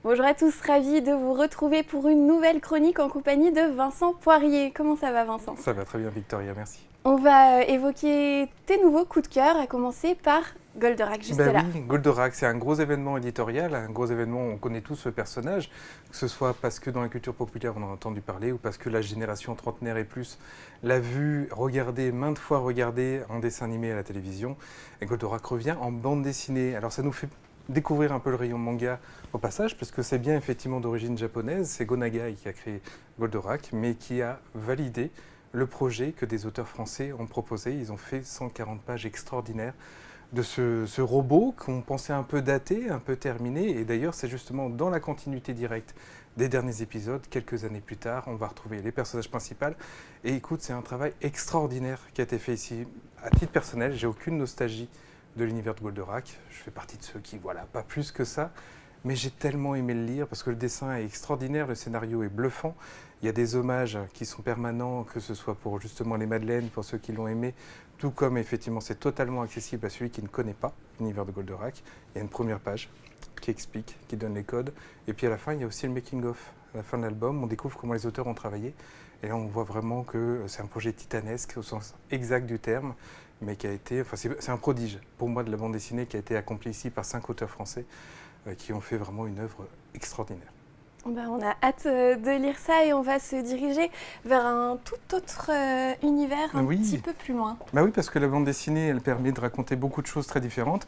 Bonjour à tous, ravi de vous retrouver pour une nouvelle chronique en compagnie de Vincent Poirier. Comment ça va Vincent? Ça va très bien Victoria, merci. On va évoquer tes nouveaux coups de cœur, à commencer par Goldorak, juste Ben là. oui, Goldorak, c'est un gros événement éditorial, un gros événement, on connaît tous ce personnage, que ce soit parce que dans la culture populaire on en a entendu parler ou parce que la génération trentenaire et plus l'a vu, regardé, maintes fois regardé en dessin animé à la télévision. Et Goldorak revient en bande dessinée. Alors ça nous fait découvrir un peu le rayon manga au passage, parce que c'est bien effectivement d'origine japonaise, c'est Go Nagai qui a créé Goldorak, mais qui a validé le projet que des auteurs français ont proposé. Ils ont fait 140 pages extraordinaires de ce robot qu'on pensait un peu daté, un peu terminé. Et d'ailleurs, c'est justement dans la continuité directe des derniers épisodes, quelques années plus tard, on va retrouver les personnages principaux. Et écoute, c'est un travail extraordinaire qui a été fait ici. À titre personnel, j'ai aucune nostalgie de l'univers de Goldorak. Je fais partie de ceux qui, voilà, pas plus que ça. Mais j'ai tellement aimé le lire parce que le dessin est extraordinaire, le scénario est bluffant. Il y a des hommages qui sont permanents, que ce soit pour justement les Madeleines, pour ceux qui l'ont aimé, tout comme effectivement c'est totalement accessible à celui qui ne connaît pas l'univers de Goldorak. Il y a une première page qui explique, qui donne les codes. Et puis à la fin, il y a aussi le making-of. À la fin de l'album, on découvre comment les auteurs ont travaillé. Et là, on voit vraiment que c'est un projet titanesque au sens exact du terme, mais qui a été, enfin c'est un prodige pour moi de la bande dessinée qui a été accomplie ici par 5 auteurs français qui ont fait vraiment une œuvre extraordinaire. On a hâte de lire ça et on va se diriger vers un tout autre univers, un petit peu plus loin. Bah oui, parce que la bande dessinée, elle permet de raconter beaucoup de choses très différentes.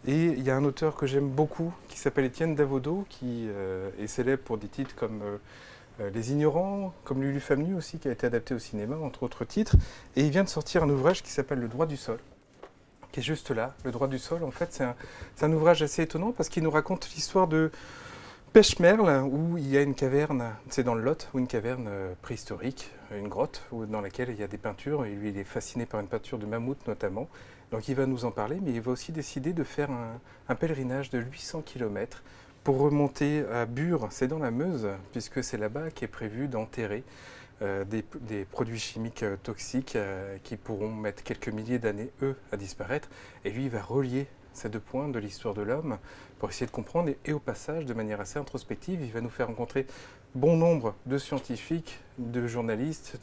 Et il y a un auteur que j'aime beaucoup qui s'appelle Étienne Davodo, qui est célèbre pour des titres comme Les Ignorants, comme Lulu Family aussi, qui a été adapté au cinéma, entre autres titres. Et il vient de sortir un ouvrage qui s'appelle Le droit du sol, qui est juste là. Le droit du sol, en fait, c'est un ouvrage assez étonnant parce qu'il nous raconte l'histoire de Pêche-Merle, où il y a une caverne, c'est dans le Lot, où une caverne préhistorique, une grotte, dans laquelle il y a des peintures, et lui il est fasciné par une peinture de mammouth notamment. Donc il va nous en parler, mais il va aussi décider de faire un pèlerinage de 800 km pour remonter à Bure, c'est dans la Meuse, puisque c'est là-bas qu'est prévu d'enterrer des produits chimiques toxiques qui pourront mettre quelques milliers d'années, eux, à disparaître. Et lui, il va relier ces deux points de l'histoire de l'homme pour essayer de comprendre. Et au passage, de manière assez introspective, il va nous faire rencontrer bon nombre de scientifiques, de journalistes,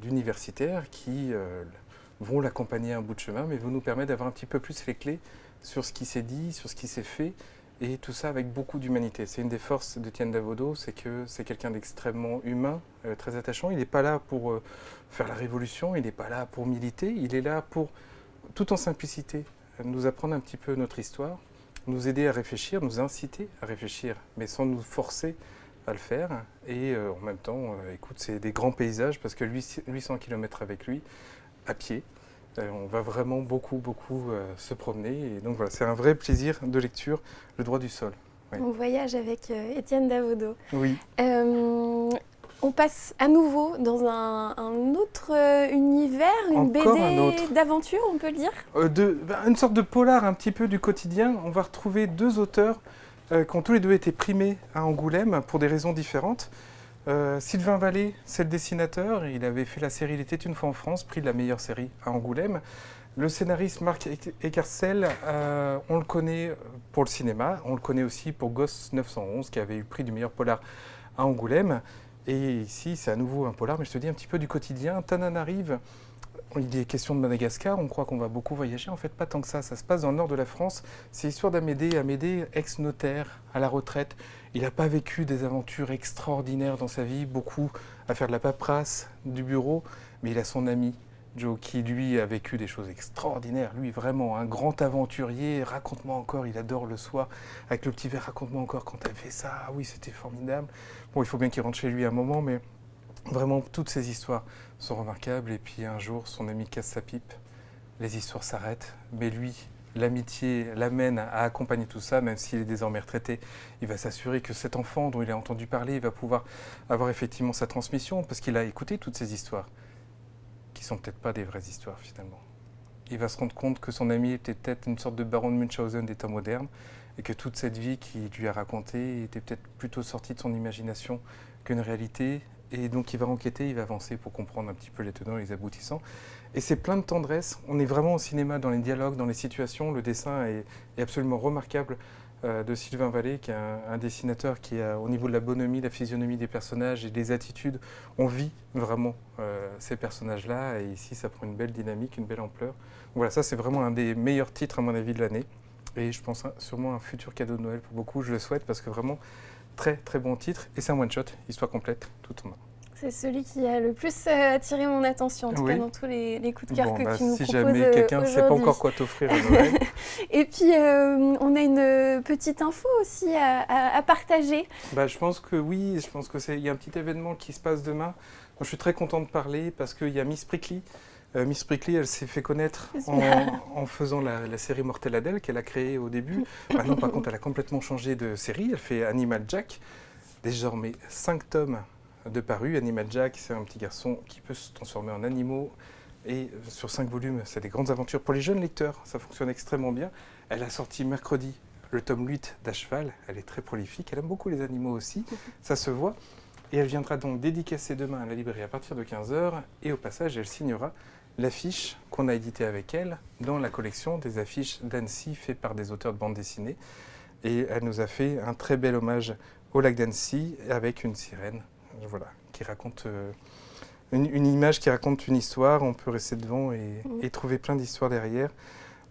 d'universitaires qui vont l'accompagner un bout de chemin, mais vont nous permettre d'avoir un petit peu plus les clés sur ce qui s'est dit, sur ce qui s'est fait, et tout ça avec beaucoup d'humanité. C'est une des forces de Étienne Davodo, c'est que c'est quelqu'un d'extrêmement humain, très attachant. Il n'est pas là pour faire la révolution, il n'est pas là pour militer, il est là pour, tout en simplicité, nous apprendre un petit peu notre histoire, nous aider à réfléchir, nous inciter à réfléchir, mais sans nous forcer à le faire. Et en même temps, écoute, c'est des grands paysages, parce que 800 km avec lui, à pied, on va vraiment beaucoup se promener. Et donc voilà, c'est un vrai plaisir de lecture, le droit du sol. Oui. On voyage avec Étienne Davodo. Oui. On passe à nouveau dans un autre univers, une BD d'aventure, on peut le dire une sorte de polar un petit peu du quotidien. On va retrouver deux auteurs qui ont tous les deux été primés à Angoulême pour des raisons différentes. Sylvain Vallée, c'est le dessinateur. Il avait fait la série Il était une fois en France, prix de la meilleure série à Angoulême. Le scénariste Marc Eckersel, on le connaît pour le cinéma. On le connaît aussi pour Ghost 911, qui avait eu le prix du meilleur polar à Angoulême. Et ici, c'est à nouveau un polar, mais je te dis un petit peu du quotidien. Tananarive, il est question de Madagascar, on croit qu'on va beaucoup voyager. En fait, pas tant que ça. Ça se passe dans le nord de la France. C'est l'histoire d'Amédée. Amédée, ex-notaire, à la retraite. Il n'a pas vécu des aventures extraordinaires dans sa vie, beaucoup à faire de la paperasse, du bureau, mais il a son ami, Joe, qui lui a vécu des choses extraordinaires. Lui, vraiment, un grand aventurier. Raconte-moi encore, il adore le soir. Avec le petit verre, raconte-moi encore quand tu as fait ça. Ah oui, c'était formidable. Bon, il faut bien qu'il rentre chez lui un moment, mais vraiment, toutes ces histoires sont remarquables. Et puis un jour, son ami casse sa pipe. Les histoires s'arrêtent. Mais lui, l'amitié l'amène à accompagner tout ça, même s'il est désormais retraité. Il va s'assurer que cet enfant dont il a entendu parler, il va pouvoir avoir effectivement sa transmission, parce qu'il a écouté toutes ces histoires, qui sont peut-être pas des vraies histoires finalement. Il va se rendre compte que son ami était peut-être une sorte de baron de Munchausen des temps modernes, et que toute cette vie qu'il lui a racontée était peut-être plutôt sortie de son imagination qu'une réalité. Et donc il va enquêter, il va avancer pour comprendre un petit peu les tenants et les aboutissants. Et c'est plein de tendresse. On est vraiment au cinéma, dans les dialogues, dans les situations. Le dessin est absolument remarquable de Sylvain Vallée, qui est un dessinateur qui a, au niveau de la bonhomie, la physionomie des personnages et des attitudes, on vit vraiment ces personnages-là. Et ici, ça prend une belle dynamique, une belle ampleur. Voilà, ça c'est vraiment un des meilleurs titres, à mon avis, de l'année. Et je pense sûrement un futur cadeau de Noël pour beaucoup, je le souhaite, parce que vraiment, très très bon titre. Et c'est un one-shot, histoire complète, tout en un. C'est celui qui a le plus attiré mon attention, en tout cas dans tous les coups de cœur que tu nous proposes. Si jamais quelqu'un ne sait pas encore quoi t'offrir à Noël. Et puis, on a une petite info aussi à partager. Je pense que oui, je pense qu'il y a un petit événement qui se passe demain. Je suis très content de parler parce qu'il y a Miss Prickly. Miss Prickly, elle s'est fait connaître en faisant la série Mortel Adèle qu'elle a créée au début. Maintenant, par contre, elle a complètement changé de série. Elle fait Animal Jack. Désormais, 5 tomes de paru. Animal Jack, c'est un petit garçon qui peut se transformer en animaux. Et sur 5 volumes, c'est des grandes aventures pour les jeunes lecteurs. Ça fonctionne extrêmement bien. Elle a sorti mercredi le tome 8 d'Acheval. Elle est très prolifique. Elle aime beaucoup les animaux aussi. Ça se voit. Et elle viendra donc dédicacer demain à la librairie à partir de 15h. Et au passage, elle signera l'affiche qu'on a éditée avec elle dans la collection des affiches d'Annecy faites par des auteurs de bande dessinée. Et elle nous a fait un très bel hommage au lac d'Annecy avec une sirène. Voilà, qui raconte une image qui raconte une histoire. On peut rester devant et trouver plein d'histoires derrière.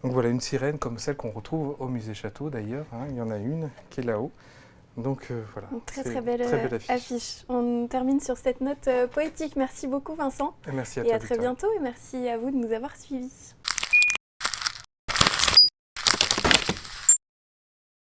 Donc voilà, une sirène comme celle qu'on retrouve au musée Château d'ailleurs. Il y en a une qui est là-haut. Donc voilà. Une très belle affiche. On termine sur cette note poétique. Merci beaucoup Vincent. Et merci à toi. Et à Victoria. très bientôt. Et merci à vous de nous avoir suivis.